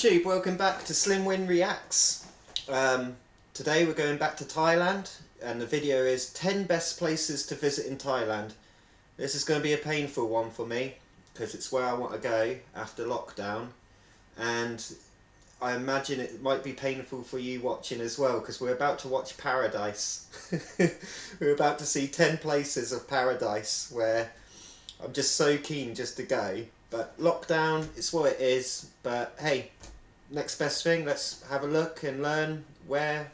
YouTube, welcome back to Slim Win Reacts. Today we're going back to Thailand and the video is 10 best places to visit in Thailand. This is going to be a painful one for me because it's where I want to go after lockdown, and I imagine it might be painful for you watching as well because we're about to watch paradise. We're about to see 10 places of paradise where I'm just so keen just to go. But lockdown, it's what it is. But hey, next best thing, let's have a look and learn where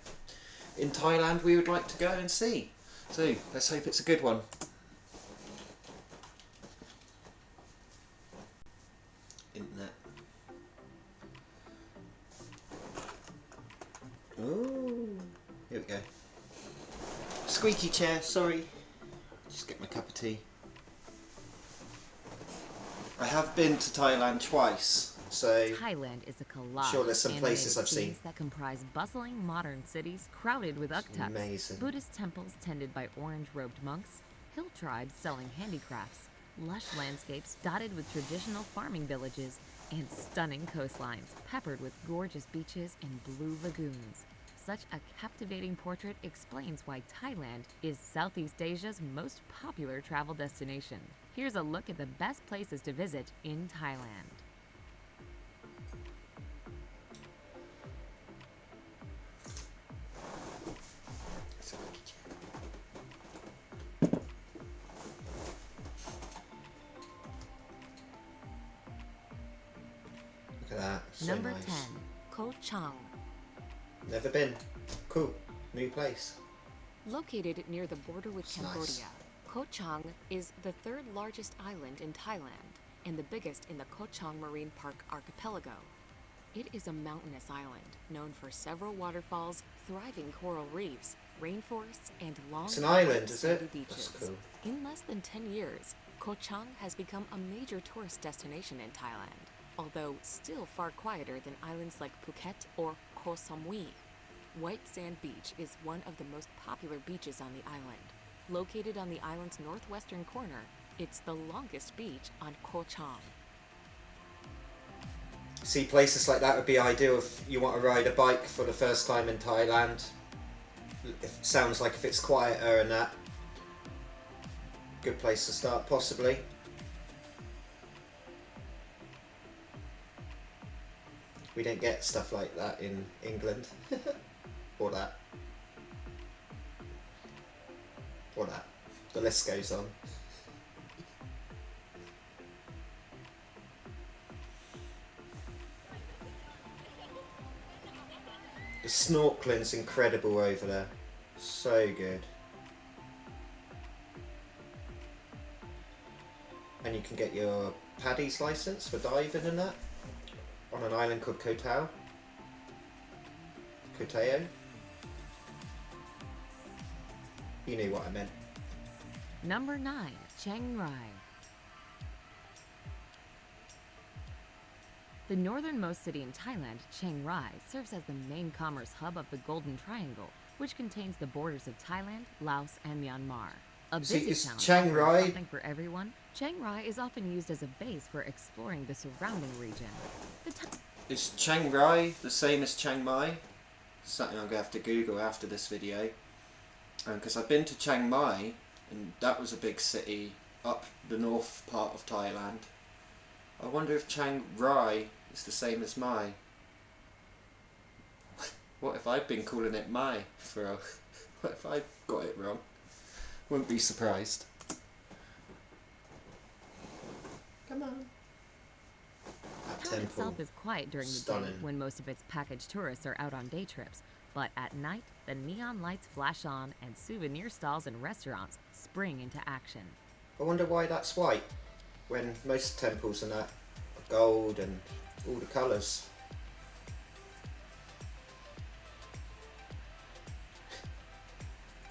in Thailand we would like to go and see. So let's hope it's a good one. Internet. Oh, here we go. Squeaky chair, sorry. Just get my cup of tea. I have been to Thailand twice, so Thailand is a collage sure there's some of places I've scenes seen. that comprise bustling modern cities crowded with uktuks, Amazing. Buddhist temples tended by orange-robed monks, hill tribes selling handicrafts, lush landscapes dotted with traditional farming villages, and stunning coastlines peppered with gorgeous beaches and blue lagoons. Such a captivating portrait explains why Thailand is Southeast Asia's most popular travel destination. Here's a look at the best places to visit in Thailand. Look at that, so Number nice. 10. Koh Chang. Never been. Cool, new place. Located near the border with It's Cambodia, nice. Koh Chang is the third largest island in Thailand and the biggest in the Koh Chang Marine Park archipelago. It is a mountainous island known for several waterfalls, thriving coral reefs, rainforests, and long It's an island, white is sandy it? beaches. That's cool. In less than 10 years, Koh Chang has become a major tourist destination in Thailand, although still far quieter than islands like Phuket or Koh Samui. White Sand Beach is one of the most popular beaches on the island. Located on the island's northwestern corner, it's the longest beach on Koh Chang. See, places like that would be ideal if you want to ride a bike for the first time in Thailand. It sounds like if it's quieter and that. Good place to start, possibly. We don't get stuff like that in England. Or that. Or that. The list goes on. The snorkeling's incredible over there. So good. And you can get your paddy's license for diving and that on an island called Koh Tao. Koh Tao. You knew what I meant. Number 9. Chiang Rai. The northernmost city in Thailand, Chiang Rai, serves as the main commerce hub of the Golden Triangle, which contains the borders of Thailand, Laos, and Myanmar. A See, busy is town Chiang offering Rai- something for everyone, Chiang Rai is often used as a base for exploring the surrounding region. Is Chiang Rai the same as Chiang Mai? Something I'm going to have to Google after this video. Because I've been to Chiang Mai, and that was a big city up the north part of Thailand. I wonder if Chiang Rai is the same as Mai. What if I've been calling it Mai for a... What if I got it wrong? Wouldn't be surprised. Come on. That The town temple. itself is quiet during the day Stunning. when most of its package tourists are out on day trips, but at night, the neon lights flash on and souvenir stalls and restaurants spring into action. I wonder why that's white when most temples and that are gold and all the colours.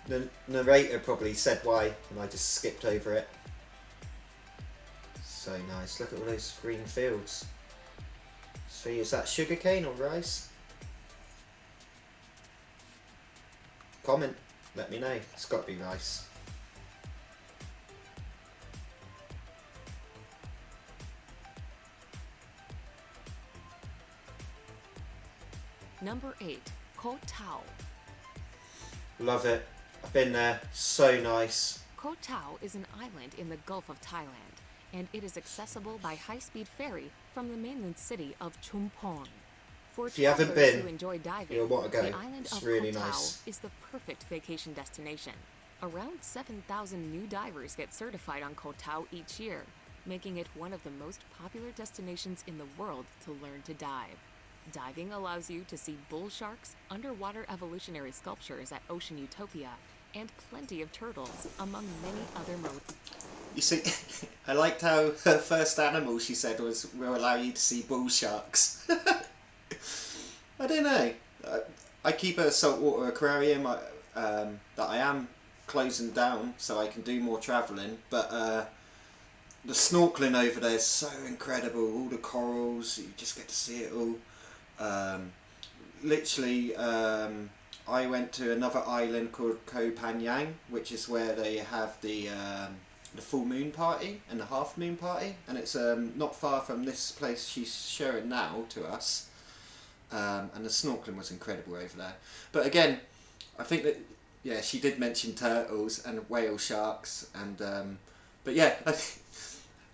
The narrator probably said why and I just skipped over it. So nice, look at all those green fields. See, is that sugarcane or rice? Comment, let me know, it's got to be rice. Number 8. Koh Tao. Love it. I've been there. So nice. Koh Tao is an island in the Gulf of Thailand, and it is accessible by high-speed ferry from the mainland city of Chumpon. For If you haven't travelers been, who enjoy diving, you'll want to go. the island It's of really Koh Tao nice. is the perfect vacation destination. Around 7,000 new divers get certified on Koh Tao each year, making it one of the most popular destinations in the world to learn to dive. Diving allows you to see bull sharks, underwater evolutionary sculptures at Ocean Utopia, and plenty of turtles, among many other You see, I liked how her first animal she said was, "We'll allow you to see bull sharks." I don't know. I keep a saltwater aquarium that I am closing down so I can do more travelling, but the snorkeling over there is so incredible. All the corals, you just get to see it all. Literally, I went to another island called Koh Phi, which is where they have the full moon party and the half moon party, and it's not far from this place she's showing now to us. And the snorkeling was incredible over there. But again, I think that, yeah, she did mention turtles and whale sharks, and but yeah,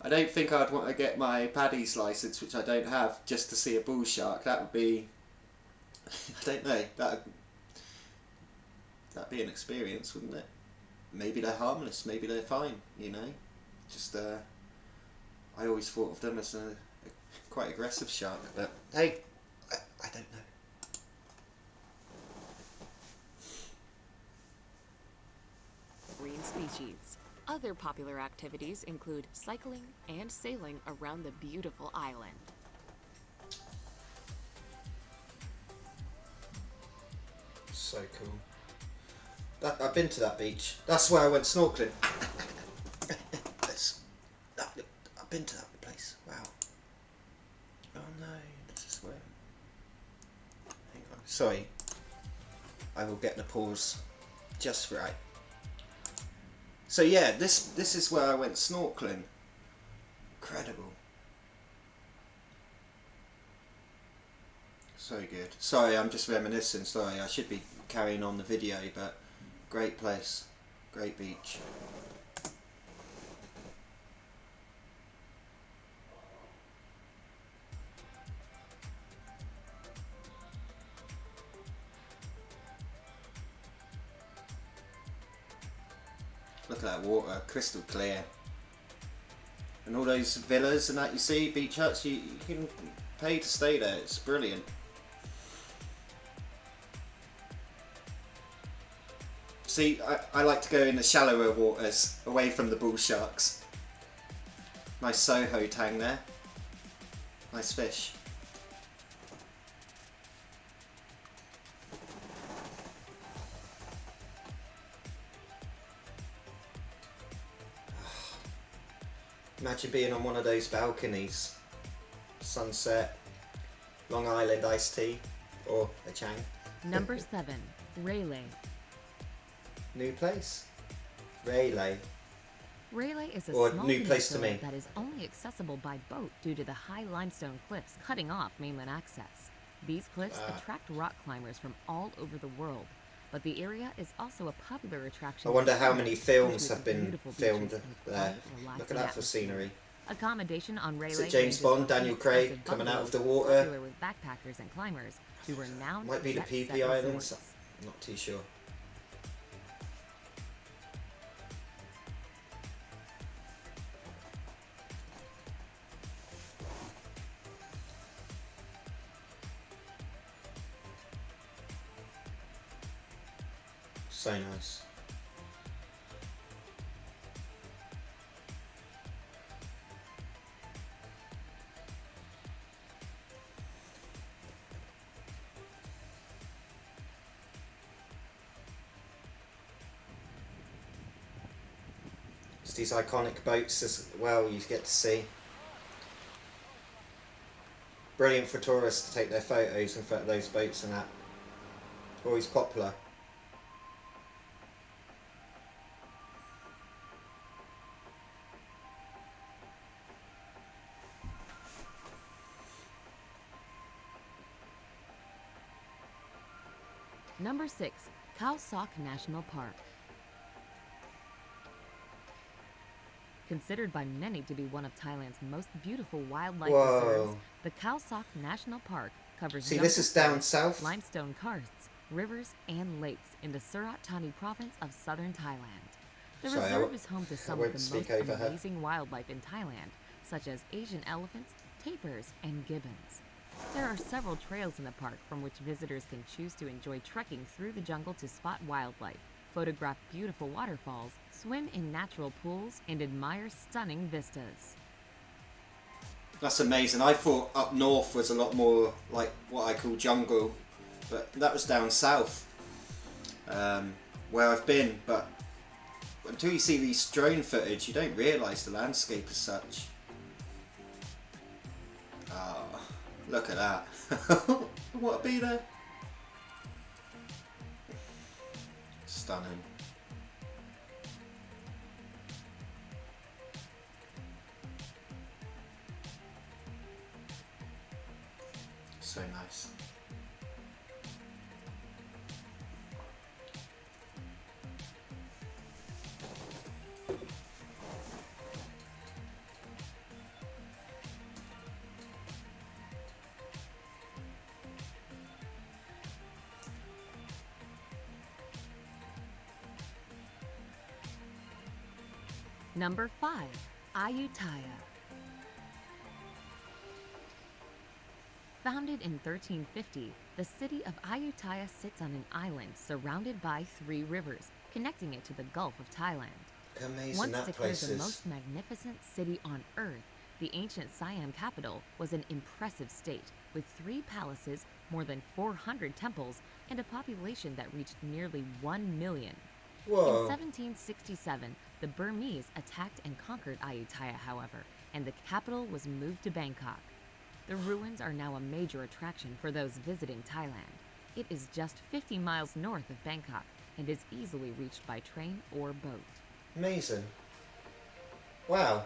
I don't think I'd want to get my Paddy's license, which I don't have, just to see a bull shark. That would be, I don't know, that'd be an experience, wouldn't it? Maybe they're harmless, maybe they're fine, you know. Just I always thought of them as a quite aggressive shark, but hey, I don't know. marine species. Other popular activities include cycling and sailing around the beautiful island. So cool. I've been to that beach. That's where I went snorkeling. I've been to that place. Wow. Oh no, this is where. Hang on. Sorry. I will get the pause just right. So yeah, this is where I went snorkeling. Incredible. So good. Sorry, I'm just reminiscing. Sorry, I should be carrying on the video, but great place, great beach. Look at that water, crystal clear. And all those villas and that you see, beach huts, you can pay to stay there. It's brilliant. See, I like to go in the shallower waters, away from the bull sharks. Nice Soho tang there. Nice fish. Imagine being on one of those balconies. Sunset, Long Island iced tea, or a Chang. Number 7. Railay. New place. Railay. Railay is a Or small new place to peninsula me. that is only accessible by boat due to the high limestone cliffs cutting off mainland access. These cliffs attract rock climbers from all over the world, but the area is also a popular attraction. I wonder for how tourists many due to films its have been beautiful filmed beaches and there. quiet, Look relaxing at that for atmosphere. scenery. Accommodation on Railay Is it James ranges Bond, from Daniel Craig, inexpensive coming out of the bungalows water? popular with backpackers and climbers to renowned Might be the Phi jet-set Phi Islands. resorts. I'm not too sure. So nice. It's these iconic boats as well you get to see. Brilliant for tourists to take their photos in front of those boats and that. Always popular. Number 6. Khao National Park. Considered by many to be one of Thailand's most beautiful wildlife reserves, Whoa. the Khao National Park covers See, this jungle is down forests, south. limestone karsts, rivers, and lakes in the Surat Thani province of southern Thailand. The Sorry, reserve is home to some of won't the speak most over her. amazing wildlife in Thailand, such as Asian elephants, tapirs, and gibbons. There are several trails in the park from which visitors can choose to enjoy trekking through the jungle to spot wildlife, photograph beautiful waterfalls, swim in natural pools, and admire stunning vistas. That's amazing. I thought up north was a lot more like what I call jungle, but that was down south where I've been. But until you see these drone footage, you don't realise the landscape as such. Ah, look at that. I want to be there. Stunning. So nice. Number 5. Ayutthaya. Founded in 1350, the city of Ayutthaya sits on an island surrounded by 3 rivers, connecting it to the Gulf of Thailand. Amazing Once that declared place the is. most magnificent city on earth, the ancient Siam capital was an impressive state with 3 palaces, more than 400 temples, and a population that reached nearly 1 million. In Whoa. 1767, the Burmese attacked and conquered Ayutthaya, however, and the capital was moved to Bangkok. The ruins are now a major attraction for those visiting Thailand. It is just 50 miles north of Bangkok and is easily reached by train or boat. Amazing. Wow.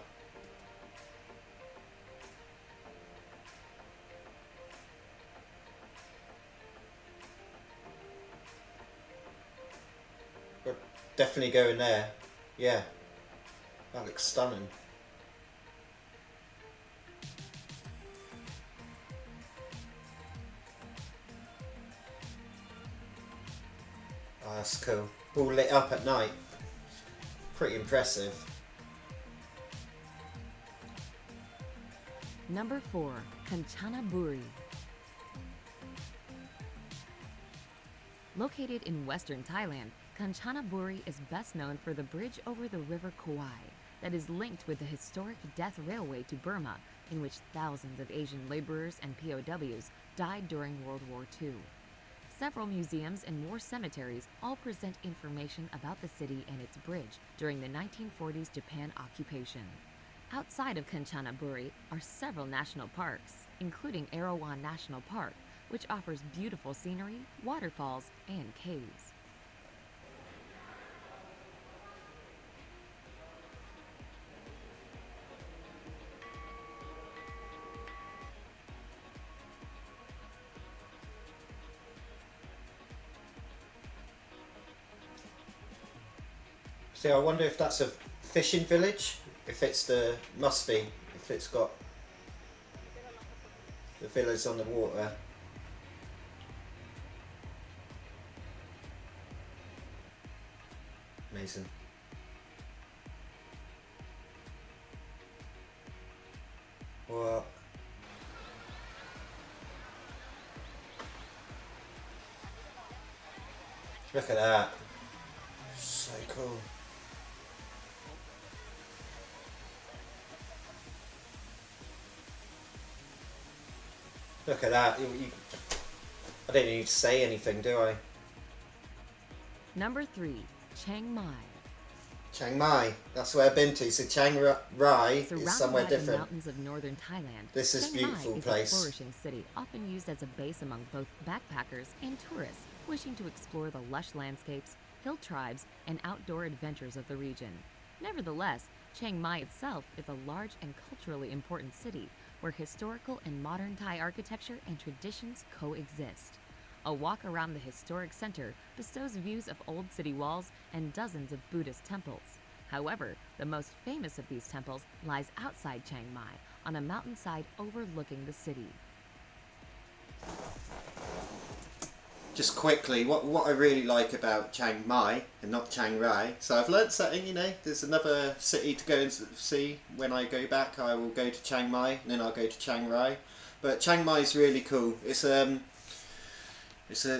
We're definitely going there. Yeah. That looks stunning. Oh, that's cool. All lit up at night. Pretty impressive. Number 4. Kanchanaburi. Located in western Thailand, Kanchanaburi is best known for the bridge over the river Kauai that is linked with the historic Death Railway to Burma, in which thousands of Asian laborers and POWs died during World War II. Several museums and war cemeteries all present information about the city and its bridge during the 1940s Japan occupation. Outside of Kanchanaburi are several national parks, including Erawan National Park, which offers beautiful scenery, waterfalls, and caves. See, I wonder if that's a fishing village. If it's the, must be, if it's got the villas on the water. Amazing. What? Look at that. So cool. Look at that. I don't need to say anything, do I? Number 3. Chiang Mai. Chiang Mai. That's where I've been to. So Chiang Rai is Surrounded somewhere by the different. mountains of northern Thailand, This is Chiang beautiful Mai place. is a flourishing city, often used as a base among both backpackers and tourists wishing to explore the lush landscapes, hill tribes, and outdoor adventures of the region. Nevertheless, Chiang Mai itself is a large and culturally important city where historical and modern Thai architecture and traditions coexist. A walk around the historic center bestows views of old city walls and dozens of Buddhist temples. However, the most famous of these temples lies outside Chiang Mai, on a mountainside overlooking the city. Just quickly, what I really like about Chiang Mai and not Chiang Rai, so I've learnt something, you know, there's another city to go and see. When I go back, I will go to Chiang Mai and then I'll go to Chiang Rai. But Chiang Mai is really cool. It's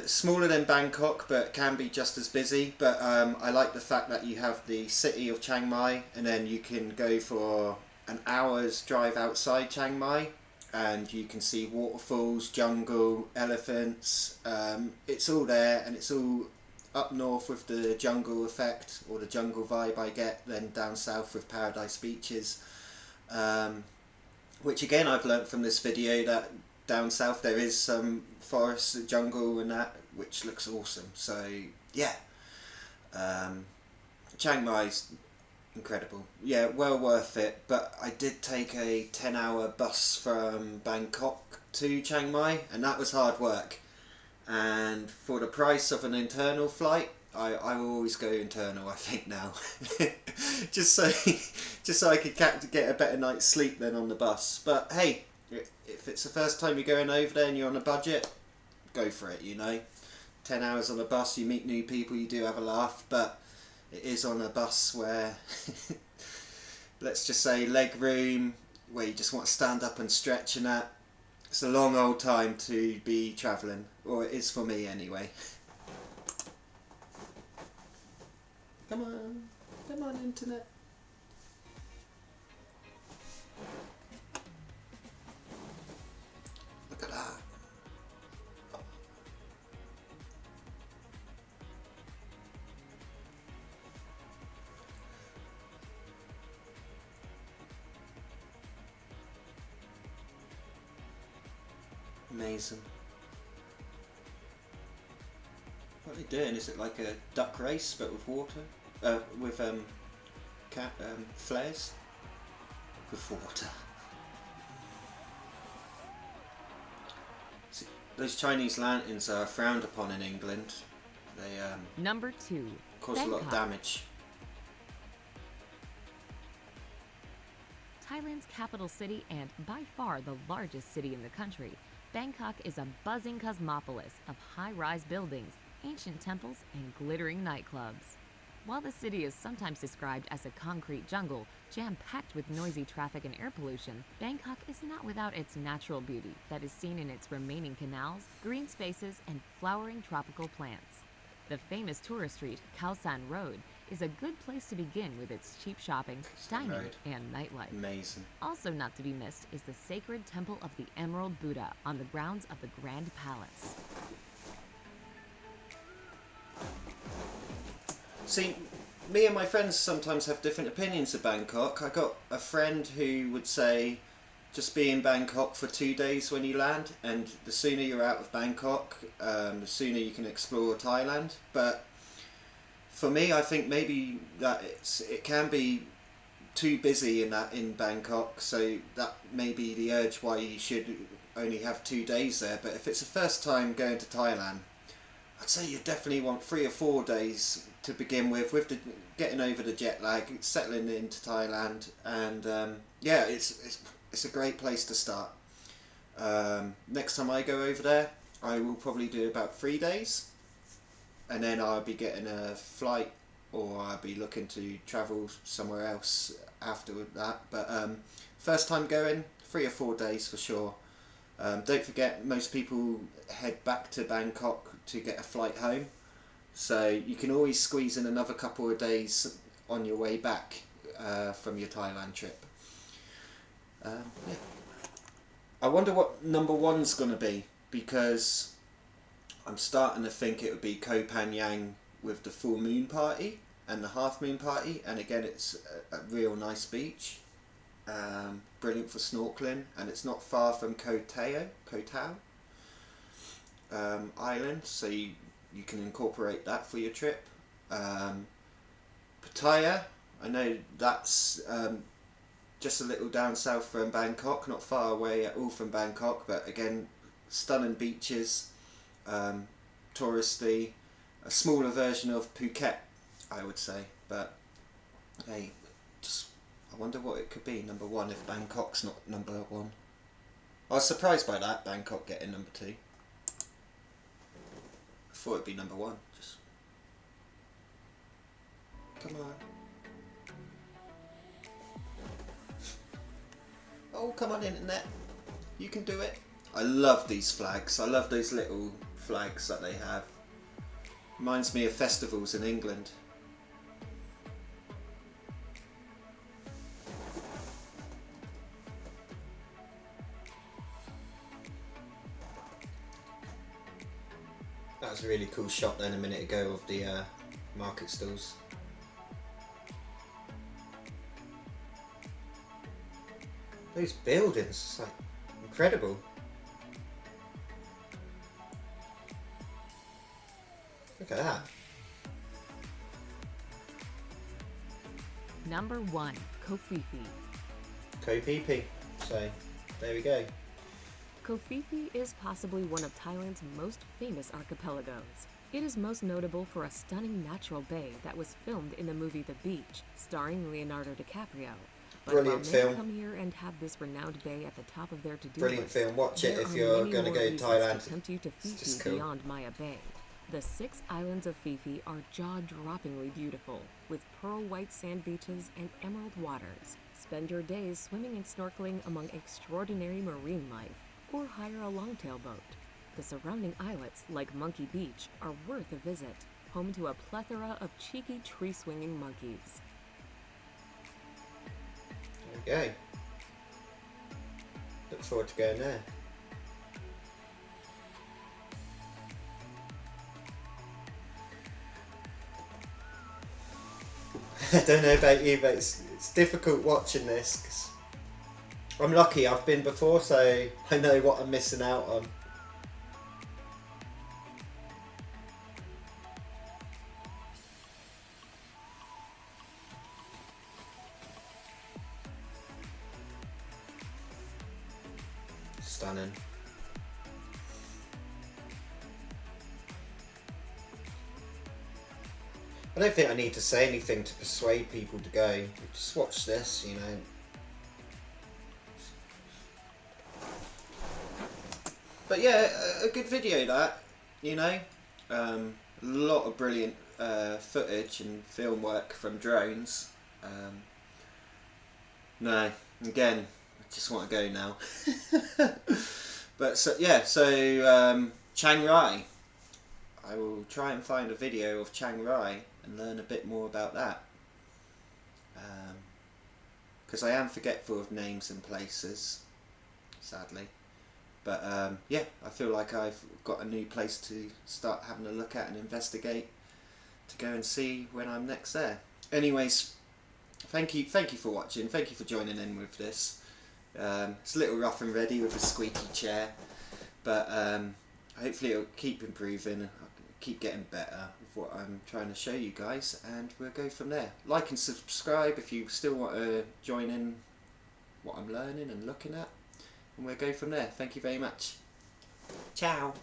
smaller than Bangkok, but can be just as busy. But I like the fact that you have the city of Chiang Mai, and then you can go for an hour's drive outside Chiang Mai, and you can see waterfalls, jungle, elephants. It's all there, and it's all up north with the jungle effect, or the jungle vibe I get, then down south with paradise beaches. Which again, I've learnt from this video that down south there is some forest, jungle and that, which looks awesome. So yeah, Chiang Mai's incredible. Yeah, well worth it. But I did take a 10-hour bus from Bangkok to Chiang Mai, and that was hard work. And for the price of an internal flight, I will always go internal, I think now. just so I could get a better night's sleep than on the bus. But hey, if it's the first time you're going over there and you're on a budget, go for it, you know. 10 hours on a bus, you meet new people, you do have a laugh, but it is on a bus where, let's just say leg room, where you just want to stand up and stretch and that. It's a long old time to be travelling, or it is for me anyway. Come on internet. Look at that. Amazing. What are they doing? Is it like a duck race but with water? With flares? With water. See, those Chinese lanterns are frowned upon in England. They Number 2. cause a lot of damage. Thailand's capital city and by far the largest city in the country, Bangkok is a buzzing cosmopolis of high-rise buildings, ancient temples, and glittering nightclubs. While the city is sometimes described as a concrete jungle, jam-packed with noisy traffic and air pollution, Bangkok is not without its natural beauty that is seen in its remaining canals, green spaces, and flowering tropical plants. The famous tourist street, Khao Road, is a good place to begin with its cheap shopping, dining, and nightlife. Amazing. Also not to be missed is the sacred Temple of the Emerald Buddha on the grounds of the Grand Palace. See, me and my friends sometimes have different opinions of Bangkok. I got a friend who would say just be in Bangkok for 2 days when you land, and the sooner you're out of Bangkok, the sooner you can explore Thailand. But for me, I think maybe that it can be too busy in Bangkok, so that may be the urge why you should only have 2 days there. But if it's the first time going to Thailand, I'd say you definitely want 3 or 4 days to begin with the getting over the jet lag, settling into Thailand, and yeah, it's a great place to start. Next time I go over there, I will probably do about 3 days, and then I'll be getting a flight, or I'll be looking to travel somewhere else after that. But first time going, 3 or 4 days for sure. Don't forget, most people head back to Bangkok to get a flight home, so you can always squeeze in another couple of days on your way back from your Thailand trip. Yeah. I wonder what number 1's going to be, because I'm starting to think it would be Koh Phangan with the full moon party and the half moon party, and again it's a real nice beach, brilliant for snorkeling, and it's not far from Koh Tao island, so you can incorporate that for your trip. Pattaya, I know that's just a little down south from Bangkok, not far away at all from Bangkok, but again, stunning beaches, touristy, a smaller version of Phuket, I would say. But hey, just I wonder what it could be number one if Bangkok's not number one. I was surprised by that, Bangkok getting number 2. I thought it'd be number 1. Just come on. Oh, come on, internet. You can do it. I love these flags. I love those little flags that they have. Reminds me of festivals in England. That was a really cool shot then a minute ago of the market stalls. Those buildings, it's like incredible. Look at that. Number 1, Koh Phi Phi. Koh Phi Phi. So, there we go. Koh Phi Phi is possibly one of Thailand's most famous archipelagos. It is most notable for a stunning natural bay that was filmed in the movie The Beach, starring Leonardo DiCaprio. But Brilliant while film. many come here and have this renowned bay at the top of their to-do Brilliant list, film. Watch it there if are you're many going to more go to reasons Thailand. to tempt you to Phi It's just Phi cool. beyond Maya Bay. The 6 islands of Phi Phi are jaw-droppingly beautiful, with pearl white sand beaches and emerald waters. Spend your days swimming and snorkeling among extraordinary marine life, or hire a longtail boat. The surrounding islets, like Monkey Beach, are worth a visit, home to a plethora of cheeky tree-swinging monkeys. There we go. Look forward to going there. I don't know about you, but it's difficult watching this, 'cause I'm lucky I've been before, so I know what I'm missing out on. Stunning. I don't think I need to say anything to persuade people to go. Just watch this, you know. But yeah, a good video that, you know. A lot of brilliant footage and film work from drones. No, again, I just want to go now. But so yeah, so Chiang Rai. I will try and find a video of Chiang Rai and learn a bit more about that. Because I am forgetful of names and places, sadly. But yeah, I feel like I've got a new place to start having a look at and investigate to go and see when I'm next there. Anyways, thank you for watching. Thank you for joining in with this. It's a little rough and ready with a squeaky chair, but hopefully it'll keep improving. I'll keep getting better with what I'm trying to show you guys, and we'll go from there. Like and subscribe if you still want to join in what I'm learning and looking at, and we'll go from there. Thank you very much. Ciao.